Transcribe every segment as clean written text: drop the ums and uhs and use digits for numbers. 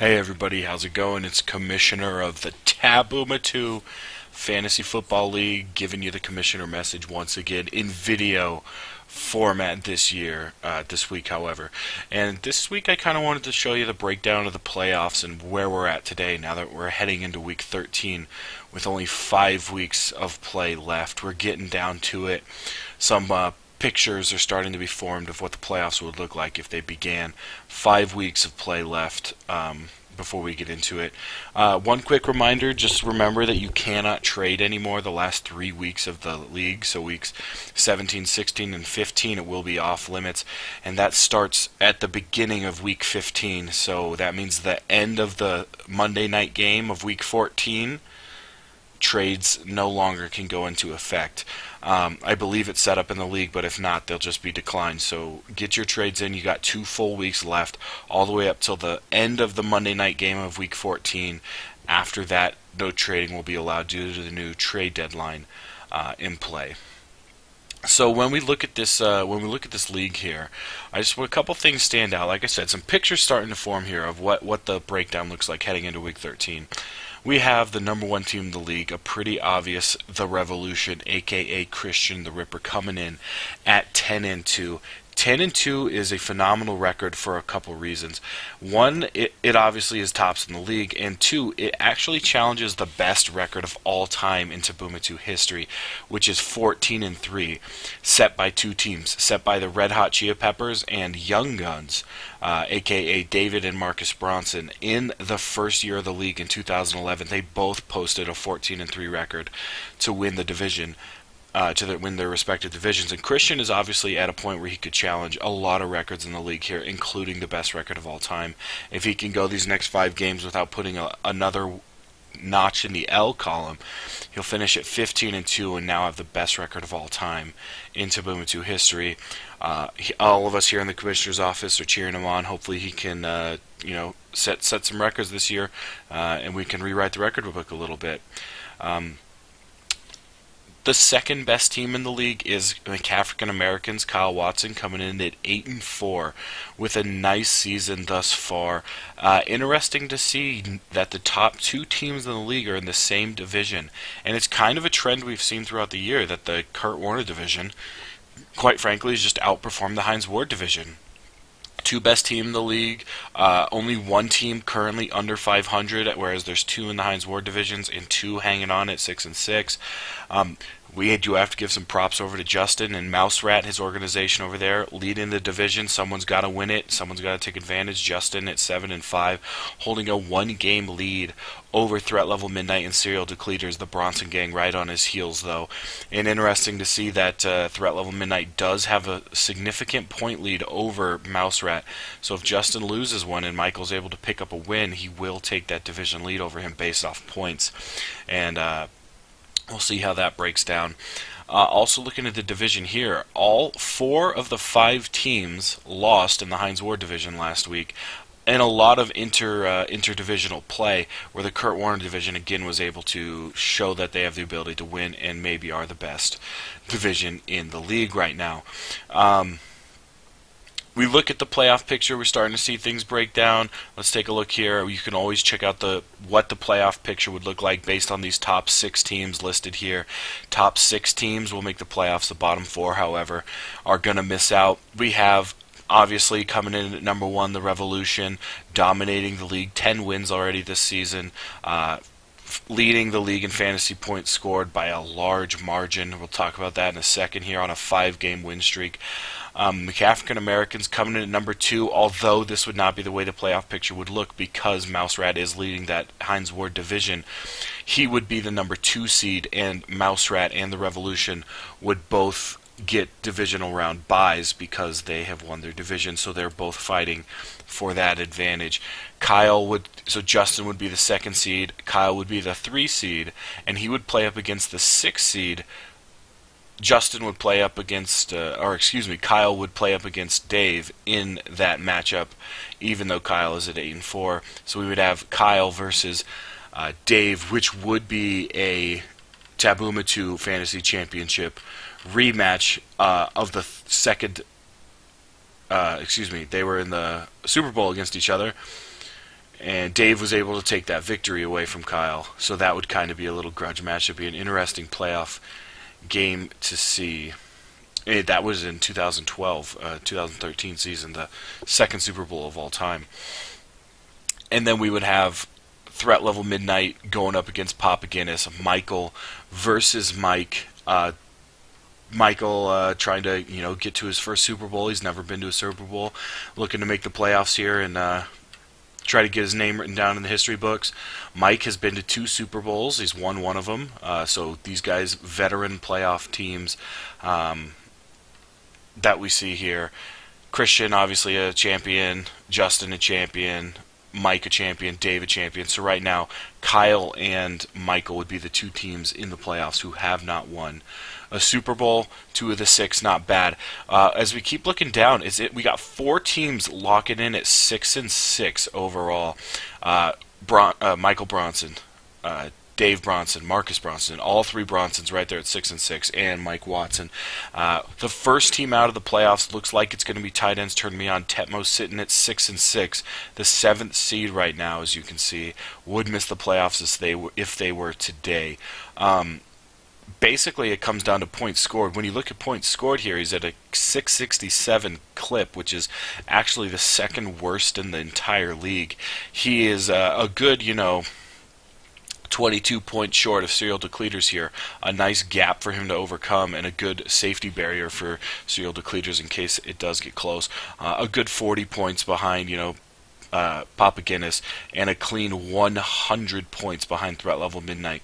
Hey everybody, how's it going? It's Commissioner of the Taboo Fantasy Football League, giving you the Commissioner message once again in video format this week, however. And this week I kind of wanted to show you the breakdown of the playoffs and where we're at today now that we're heading into week 13 with only 5 weeks of play left. We're getting down to it. Some pictures are starting to be formed of what the playoffs would look like if they began. 5 weeks of play left before we get into it. One quick reminder, just remember that you cannot trade anymore the last 3 weeks of the league. So weeks 17, 16, and 15 it will be off limits, and that starts at the beginning of week 15. So that means the end of the Monday night game of week 14. Trades no longer can go into effect. I believe it's set up in the league, but if not, they'll just be declined. So get your trades in. You got 2 full weeks left, all the way up till the end of the Monday night game of week 14. After that, no trading will be allowed due to the new trade deadline in play. So when we look at this league here, a couple things stand out. Like I said, some pictures starting to form here of what the breakdown looks like heading into week 13. We have the number 1 team in the league, a pretty obvious, the Revolution, aka Christian the Ripper, coming in at 10-2. 10-2 is a phenomenal record for a couple reasons. One, it obviously is tops in the league, and 2, it actually challenges the best record of all time in Taboo history, which is 14-3, set by 2 teams, set by the Red Hot Chia Peppers and Young Guns, aka David and Marcus Bronson. In the first year of the league in 2011, they both posted a 14-3 record to win the division. Win their respective divisions. And Christian is obviously at a point where he could challenge a lot of records in the league here, including the best record of all time. If he can go these next 5 games without putting another notch in the L column, he'll finish at 15-2 and now have the best record of all time in Taboo history. All of us here in the Commissioner's office are cheering him on. Hopefully he can set some records this year, and we can rewrite the record book a little bit. The second best team in the league is African Americans. Kyle Watson coming in at 8-4 with a nice season thus far. Interesting to see that the top 2 teams in the league are in the same division, and it's kind of a trend we've seen throughout the year that the Kurt Warner division, quite frankly, has just outperformed the Hines Ward division. 2 best team in the league, only 1 team currently under 500, whereas there's 2 in the Hines Ward divisions and 2 hanging on at 6-6. We do have to give some props over to Justin and Mouse Rat, his organization over there, leading the division. Someone's got to win it. Someone's got to take advantage. Justin at 7-5, holding a 1-game lead over Threat Level Midnight and Serial Decleters, the Bronson Gang, right on his heels, though. And interesting to see that Threat Level Midnight does have a significant point lead over Mouse Rat. So if Justin loses one and Michael's able to pick up a win, he will take that division lead over him based off points. And we'll see how that breaks down. Also looking at the division here, all 4 of the 5 teams lost in the Hines Ward division last week, and a lot of interdivisional play where the Kurt Warner division again was able to show that they have the ability to win and maybe are the best division in the league right now. We look at the playoff picture, we're starting to see things break down. Let's take a look here. You can always check out what the playoff picture would look like based on these top 6 teams listed here. Top 6 teams will make the playoffs. The bottom 4, however, are going to miss out. We have, obviously, coming in at number 1, the Revolution, dominating the league, 10 wins already this season, leading the league in fantasy points scored by a large margin. We'll talk about that in a second here, on a 5-game win streak. The African Americans coming in at number 2, although this would not be the way the playoff picture would look because Mouse Rat is leading that Hines Ward division. He would be the number 2 seed, and Mouse Rat and the Revolution would both get divisional round byes because they have won their division, so they're both fighting for that advantage. So Justin would be the 2nd seed, Kyle would be the 3 seed, and he would play up against the 6 seed. Justin would play up against, Kyle would play up against Dave in that matchup, even though Kyle is at 8-4. So we would have Kyle versus Dave, which would be a Taboo Fantasy Championship rematch of the second. They were in the Super Bowl against each other. And Dave was able to take that victory away from Kyle. So that would kind of be a little grudge match. It'd be an interesting playoff game to see. That was in 2012, 2013 season, the second Super Bowl of all time. And then we would have Threat Level Midnight going up against Papa Guinness, Michael versus Mike. Michael trying to get to his first Super Bowl. He's never been to a Super Bowl, looking to make the playoffs here and try to get his name written down in the history books. Mike has been to 2 Super Bowls. He's won one of them. So these guys, veteran playoff teams that we see here. Christian, obviously a champion. Justin, a champion. Mike, a champion. Dave, a champion. So right now, Kyle and Michael would be the 2 teams in the playoffs who have not won a Super Bowl. 2 of the 6, not bad. As we keep looking down, we got 4 teams locking in at 6-6 overall. Michael Bronson, Dave Bronson, Marcus Bronson, all 3 Bronsons right there at 6-6, and Mike Watson. The first team out of the playoffs looks like it's going to be tight ends. Turn me on. Tetmo sitting at 6-6, the 7th seed right now, as you can see, would miss the playoffs if they were today. Basically, it comes down to points scored. When you look at points scored here, he's at a 667 clip, which is actually the 2nd worst in the entire league. He is a good, 22 points short of Serial Decleters here. A nice gap for him to overcome and a good safety barrier for Serial Decleters in case it does get close. A good 40 points behind, Papa Guinness, and a clean 100 points behind Threat Level Midnight.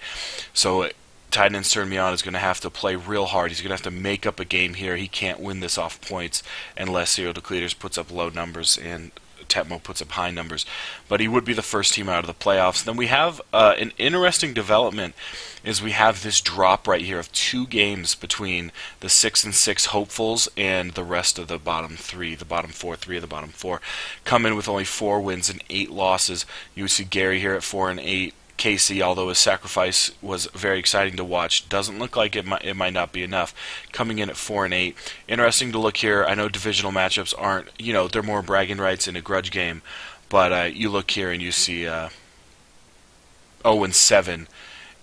So tight end Turn Me On is going to have to play real hard. He's going to have to make up a game here. He can't win this off points unless Serial Decleters puts up low numbers and Tetmo puts up high numbers. But he would be the first team out of the playoffs. Then we have an interesting development is we have this drop right here of 2 games between the 6-6 hopefuls and the rest of the bottom 3, the bottom 4, 3 of the bottom 4, come in with only 4 wins and 8 losses. You would see Gary here at 4-8. Casey, although his sacrifice was very exciting to watch, doesn't look like it might not be enough, coming in at 4-8. Interesting to look here. I know divisional matchups aren't, they're more bragging rights in a grudge game, but you look here and you see 0-7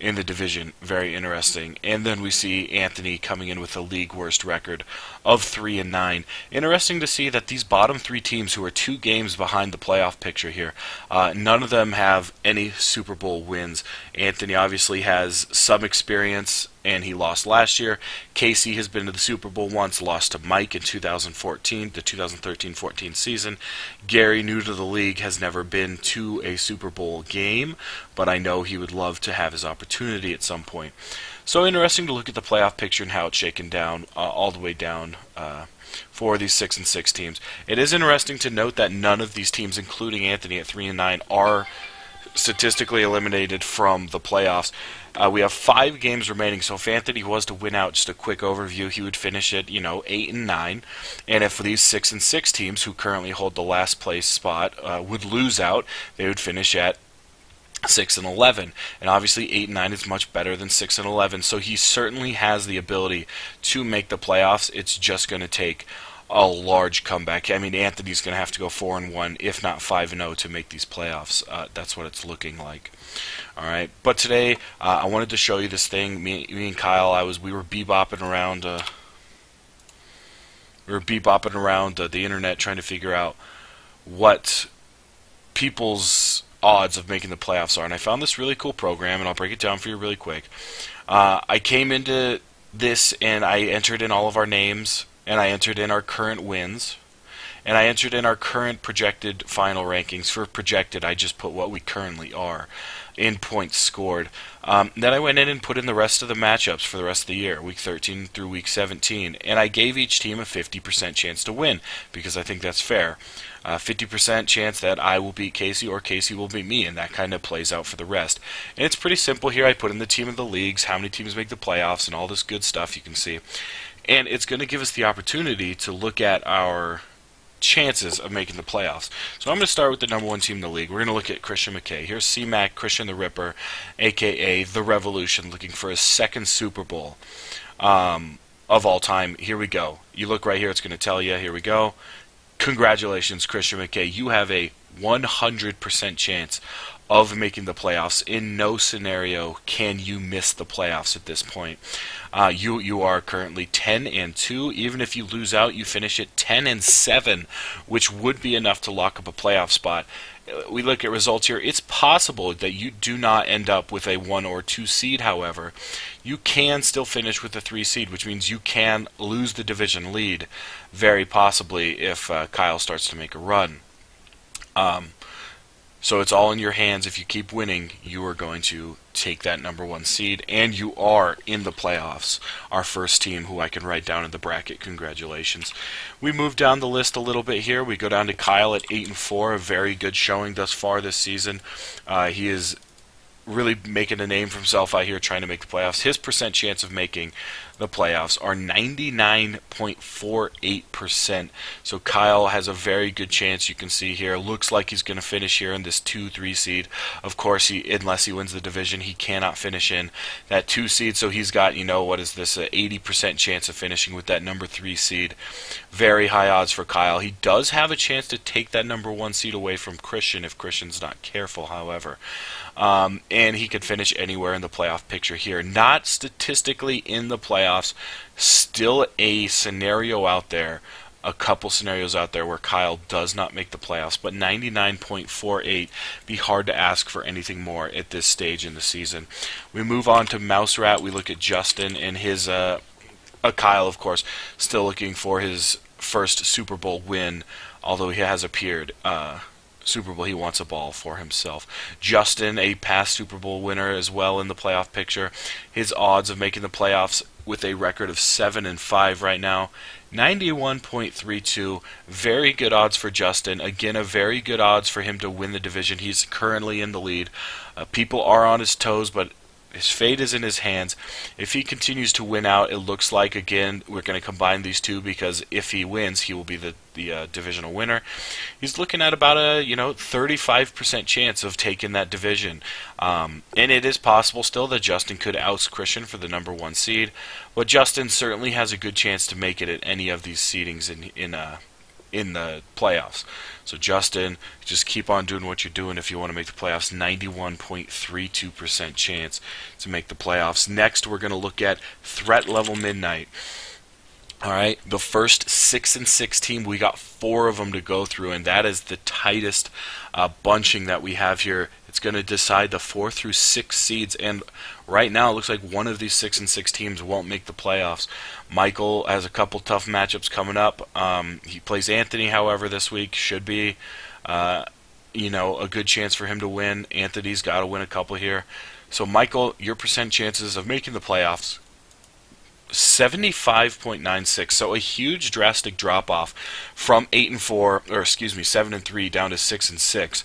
in the division. Very interesting. And then we see Anthony coming in with a league worst record of 3-9. Interesting to see that these bottom 3 teams who are 2 games behind the playoff picture here, none of them have any Super Bowl wins. Anthony obviously has some experience and he lost last year. Casey has been to the Super Bowl once, lost to Mike in 2014, the 2013-14 season. Gary, new to the league, has never been to a Super Bowl game, but I know he would love to have his opportunity at some point. So interesting to look at the playoff picture and how it's shaken down, all the way down for these 6-6 teams. It is interesting to note that none of these teams, including Anthony at 3-9, are statistically eliminated from the playoffs. We have 5 games remaining, so if Anthony was to win out, just a quick overview, he would finish at 8-9. And if these 6-6 teams, who currently hold the last place spot, would lose out, they would finish at 6-11, and obviously 8-9 is much better than 6-11. So he certainly has the ability to make the playoffs. It's just going to take a large comeback. I mean, Anthony's going to have to go 4-1, if not 5-0, to make these playoffs. That's what it's looking like. All right, but today I wanted to show you this thing. Me and Kyle, we were bebopping around. The internet trying to figure out what people's odds of making the playoffs are, and I found this really cool program, and I'll break it down for you really quick. I came into this and I entered in all of our names, and I entered in our current wins, and I entered in our current projected final rankings. For projected, I just put what we currently are in points scored. Then I went in and put in the rest of the matchups for the rest of the year, week 13 through week 17, and I gave each team a 50% chance to win, because I think that's fair. 50% chance that I will beat Casey or Casey will beat me, and that kind of plays out for the rest. And it's pretty simple here. I put in the team of the leagues, how many teams make the playoffs, and all this good stuff you can see. And it's going to give us the opportunity to look at our chances of making the playoffs. So I'm going to start with the number 1 team in the league. We're going to look at Christian McKay. Here's C-Mac, Christian the Ripper, a.k.a. The Revolution, looking for his 2nd Super Bowl of all time. Here we go. You look right here, it's going to tell you. Here we go. Congratulations, Christian McKay. You have a 100% chance of making the playoffs. In no scenario can you miss the playoffs at this point. You are currently 10-2. Even if you lose out, you finish at 10-7, which would be enough to lock up a playoff spot. We look at results here. It's possible that you do not end up with a 1 or 2 seed, however. You can still finish with a 3 seed, which means you can lose the division lead, very possibly, if Kyle starts to make a run. So it's all in your hands. If you keep winning, you are going to take that number 1 seed, and you are in the playoffs. Our first team, who I can write down in the bracket. Congratulations. We move down the list a little bit here. We go down to Kyle at 8-4, a very good showing thus far this season. He is really making a name for himself out here trying to make the playoffs. His percent chance of making the playoffs are 99.48%. So Kyle has a very good chance. You can see here, looks like he's going to finish here in this 2-3 seed. Of course, unless he wins the division, he cannot finish in that 2 seed. So he's got, what is this, an 80% chance of finishing with that number 3 seed. Very high odds for Kyle. He does have a chance to take that number 1 seed away from Christian if Christian's not careful, however. And he could finish anywhere in the playoff picture here. Not statistically in the playoffs. Still a scenario out there, a couple scenarios out there where Kyle does not make the playoffs, but 99.48, be hard to ask for anything more at this stage in the season. We move on to Mouse Rat. We look at Justin and his Kyle, of course, still looking for his first Super Bowl win, although he has appeared Super Bowl. He wants a ball for himself. Justin, a past Super Bowl winner as well in the playoff picture. His odds of making the playoffs with a record of 7-5 right now, 91.32. Very good odds for Justin. Again, a very good odds for him to win the division. He's currently in the lead. People are on his toes, but his fate is in his hands. If he continues to win out, it looks like, again, we're going to combine these two, because if he wins, he will be the divisional winner. He's looking at about a 35% chance of taking that division. And it is possible still that Justin could oust Christian for the number 1 seed, but Justin certainly has a good chance to make it at any of these seedings in the playoffs. So Justin, just keep on doing what you're doing if you want to make the playoffs. 91.32% chance to make the playoffs. Next, we're going to look at Threat Level Midnight. All right, the first 6-6 team, we got 4 of them to go through, and that is the tightest bunching that we have here. It's going to decide the 4 through 6 seeds, and right now it looks like one of these 6-6 teams won't make the playoffs. Michael has a couple tough matchups coming up. He plays Anthony, however, this week. Should be, a good chance for him to win. Anthony's got to win a couple here. So Michael, your percent chances of making the playoffs, 75.96, so a huge drastic drop off from 7-3 down to 6-6.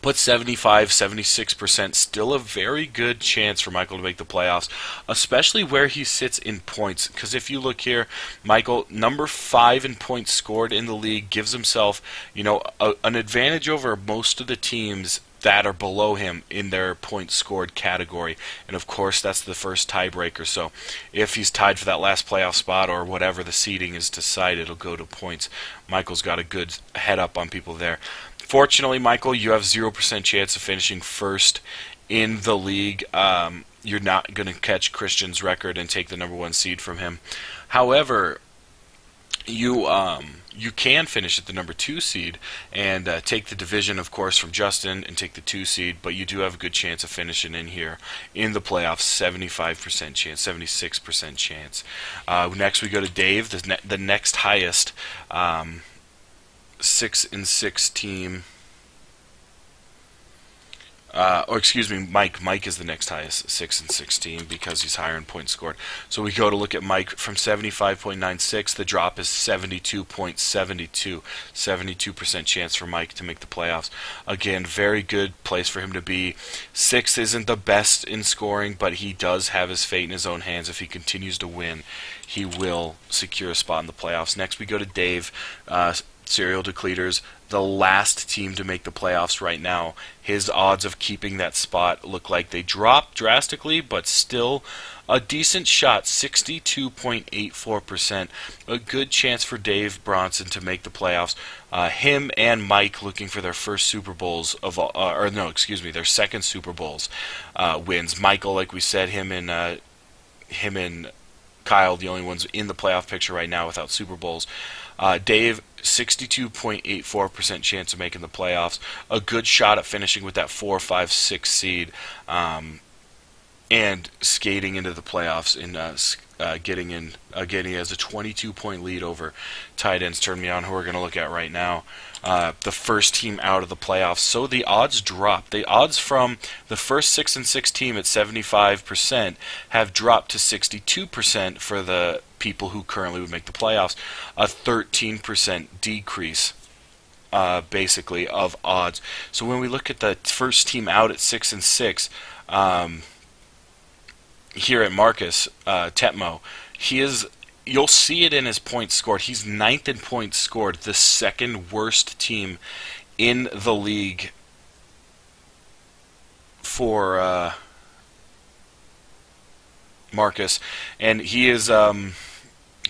Put 76%, still a very good chance for Michael to make the playoffs, especially where he sits in points. Because if you look here, Michael, number 5 in points scored in the league, gives himself, an advantage over most of the teams that are below him in their points scored category. And of course, that's the first tiebreaker. So if he's tied for that last playoff spot, or whatever the seeding is decided, it'll go to points. Michael's got a good head up on people there. Fortunately, Michael, you have 0% chance of finishing first in the league. You're not going to catch Christian's record and take the number 1 seed from him. However, you can finish at the number 2 seed and take the division, of course, from Justin and take the 2 seed, but you do have a good chance of finishing in here in the playoffs. 75% chance, 76% chance. Next we go to Dave, the next highest 6-6 team. Mike. Mike is the next highest 6-6 team because he's higher in points scored. So we go to look at Mike from 75.96. The drop is 72.72. 72% chance for Mike to make the playoffs. Again, very good place for him to be. 6 isn't the best in scoring, but he does have his fate in his own hands. If he continues to win, he will secure a spot in the playoffs. Next we go to Dave. serial decleaters, the last team to make the playoffs right now. His odds of keeping that spot look like they dropped drastically, but still a decent shot, 62.84%. A good chance for Dave Bronson to make the playoffs. Him and Mike looking for their first Super Bowls of all, or no, excuse me, their second Super Bowls wins. Michael, like we said, him and Kyle, the only ones in the playoff picture right now without Super Bowls. Dave, 62.84% chance of making the playoffs. A good shot at finishing with that 4, 5, 6 seed, and skating into the playoffs and getting in. Again, he has a 22-point lead over tight ends. Turn me on, who we're going to look at right now. The first team out of the playoffs. So the odds dropped. The odds from the first 6-6 team at 75% have dropped to 62% for the people who currently would make the playoffs. A 13% decrease, basically, of odds. So when we look at the first team out at 6-6, here at Marcus Tetmo, you'll see it in his points scored. He's 9th in points scored, the second worst team in the league for Marcus, and he is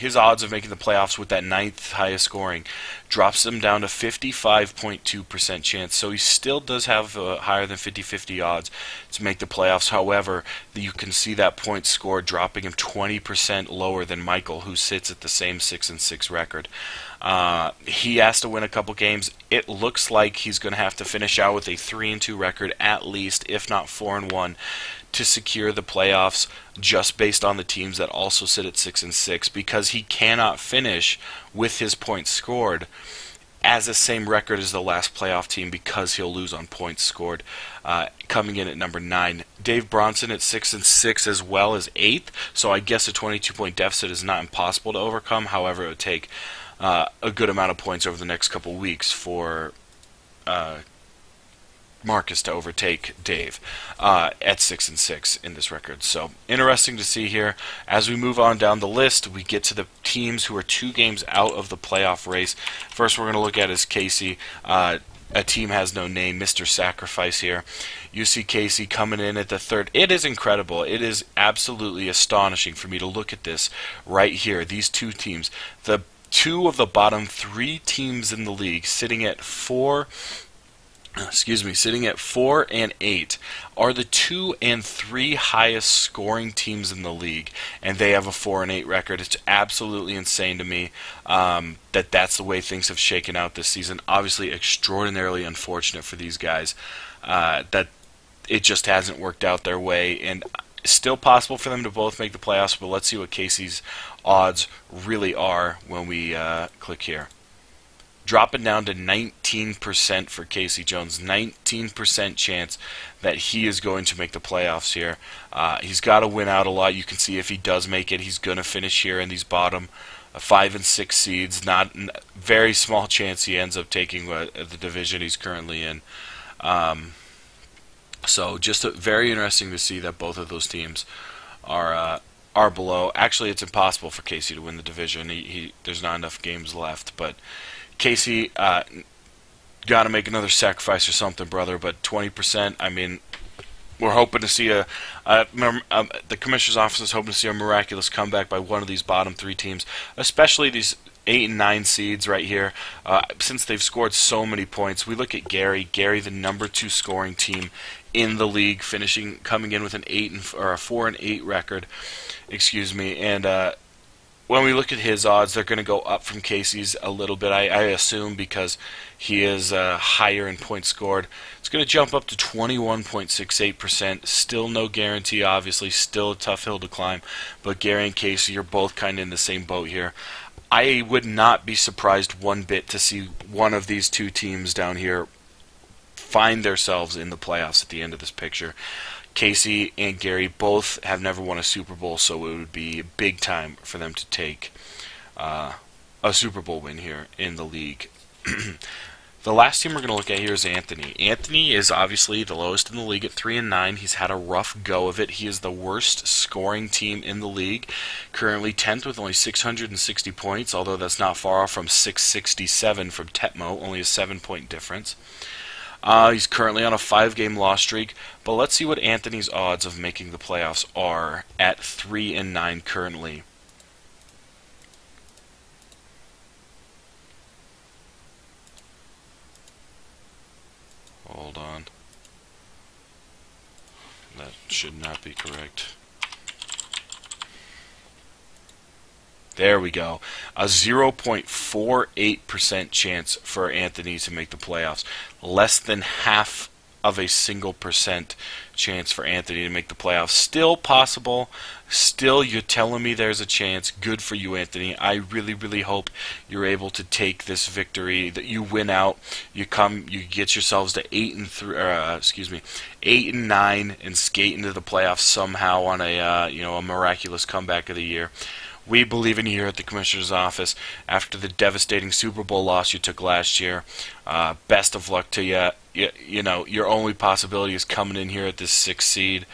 his odds of making the playoffs with that 9th highest scoring drops him down to 55.2% chance. So he still does have higher than 50-50 odds to make the playoffs. However, you can see that point score dropping him 20% lower than Michael, who sits at the same 6-6 record. He has to win a couple games. It looks like he's going to have to finish out with a 3-2 record at least, if not 4-1, to secure the playoffs, just based on the teams that also sit at 6-6, because he cannot finish with his points scored as the same record as the last playoff team, because he'll lose on points scored. Coming in at number 9, Dave Bronson at 6-6 as well as 8th. So I guess a 22-point deficit is not impossible to overcome. However, it would take a good amount of points over the next couple weeks for Marcus to overtake Dave at 6-6 in this record. So interesting to see here. As we move on down the list, we get to the teams who are 2 games out of the playoff race. First we're going to look at is Casey. A team has no name, Mr. Sacrifice here. You see Casey coming in at the 3rd. It is incredible. It is absolutely astonishing for me to look at this right here. These 2 teams, the 2 of the bottom 3 teams in the league, sitting at 4 and 8, are the 2 and 3 highest scoring teams in the league, and they have a 4 and 8 record. It's absolutely insane to me that that's the way things have shaken out this season. Obviously, extraordinarily unfortunate for these guys that it just hasn't worked out their way, and still possible for them to both make the playoffs. But let's see what Casey's odds really are when we click here. Dropping down to 19% for Casey Jones. 19% chance that he is going to make the playoffs here. He's got to win out a lot. You can see if he does make it, he's going to finish here in these bottom 5 and 6 seeds. Not very small chance he ends up taking the division he's currently in. So just very interesting to see that both of those teams are below. Actually, it's impossible for Casey to win the division. There's not enough games left, but Casey, got to make another sacrifice or something, brother. But 20%, I mean, we're hoping to see the commissioner's office is hoping to see a miraculous comeback by one of these bottom 3 teams, especially these 8 and 9 seeds right here, since they've scored so many points. We look at Gary, the number 2 scoring team in the league, coming in with a 4 and 8 record, and when we look at his odds, they're going to go up from Casey's a little bit, I assume, because he is higher in points scored. It's going to jump up to 21.68%. Still no guarantee, obviously. Still a tough hill to climb. But Gary and Casey are both kind of in the same boat here. I would not be surprised one bit to see one of these 2 teams down here find themselves in the playoffs at the end of this picture. Casey and Gary both have never won a Super Bowl, so it would be big time for them to take a Super Bowl win here in the league. The last team we're going to look at here is Anthony. Anthony is obviously the lowest in the league at 3-9. He's had a rough go of it. He is the worst scoring team in the league. Currently 10th with only 660 points, although that's not far off from 667 from Tetmo, only a 7-point difference. He's currently on a 5-game loss streak, but let's see what Anthony's odds of making the playoffs are at 3-9 currently. Hold on. That should not be correct. There we go. A 0.48% chance for Anthony to make the playoffs. Less than half of a single percent chance for Anthony to make the playoffs. Still possible. Still, you're telling me there's a chance. Good for you, Anthony. I really, really hope you're able to take this victory. That you win out. You get yourselves to 8-9, and skate into the playoffs somehow on a a miraculous comeback of the year. We believe in you here at the Commissioner's Office after the devastating Super Bowl loss you took last year. Best of luck to you. You know, your only possibility is coming in here at this 6th seed.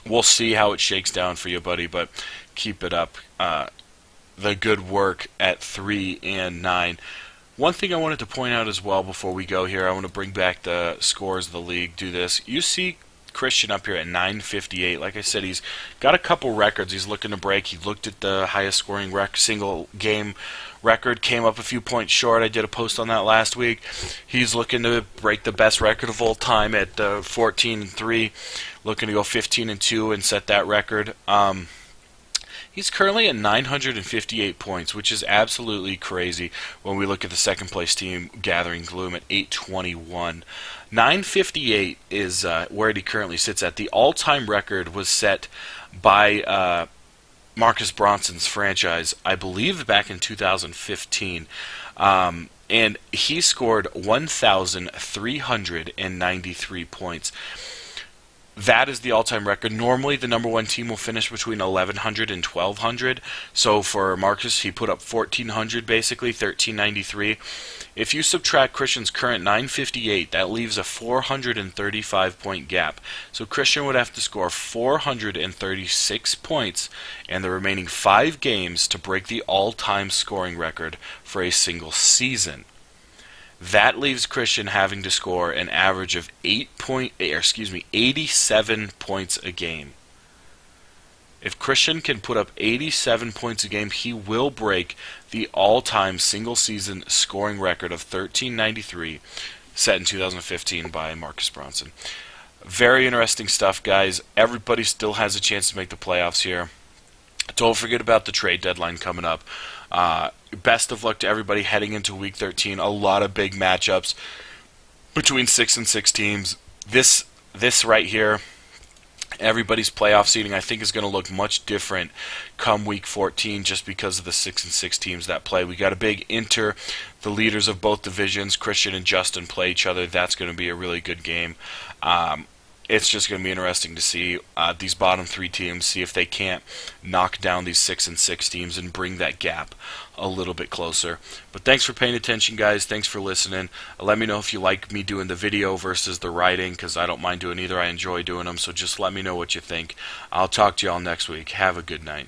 We'll see how it shakes down for you, buddy, but keep it up. The good work at 3-9. One thing I wanted to point out as well before we go here, I want to bring back the scores of the league. Do this. You see Christian up here at 958. Like I said, he's got a couple records he's looking to break. He looked at the highest scoring single game record, came up a few points short. I did a post on that last week. He's looking to break the best record of all time at 14-3, looking to go 15-2 and set that record. He's currently at 958 points, which is absolutely crazy when we look at the second place team, Gathering Gloom, at 821. 958 is where he currently sits at. The all-time record was set by Marcus Bronson's franchise, I believe, back in 2015. And he scored 1,393 points. That is the all-time record. Normally, the number one team will finish between 1,100 and 1,200. So for Marcus, he put up 1,400, basically, 1,393. If you subtract Christian's current 958, that leaves a 435-point gap. So Christian would have to score 436 points in the remaining 5 games to break the all-time scoring record for a single season. That leaves Christian having to score an average of 87 points a game. If Christian can put up 87 points a game, he will break the all-time single-season scoring record of 1,393 set in 2015 by Marcus Bronson. Very interesting stuff, guys. Everybody still has a chance to make the playoffs here. Don't forget about the trade deadline coming up. Best of luck to everybody heading into Week 13. A lot of big matchups between 6 and 6 teams. This right here, everybody's playoff seeding, I think is going to look much different come Week 14 just because of the 6 and 6 teams that play. We got a big the leaders of both divisions, Christian and Justin, play each other. That's going to be a really good game. It's just going to be interesting to see these bottom 3 teams, see if they can't knock down these 6 and 6 teams and bring that gap a little bit closer. But thanks for paying attention, guys. Thanks for listening. Let me know if you like me doing the video versus the writing, because I don't mind doing either. I enjoy doing them, so just let me know what you think. I'll talk to you all next week. Have a good night.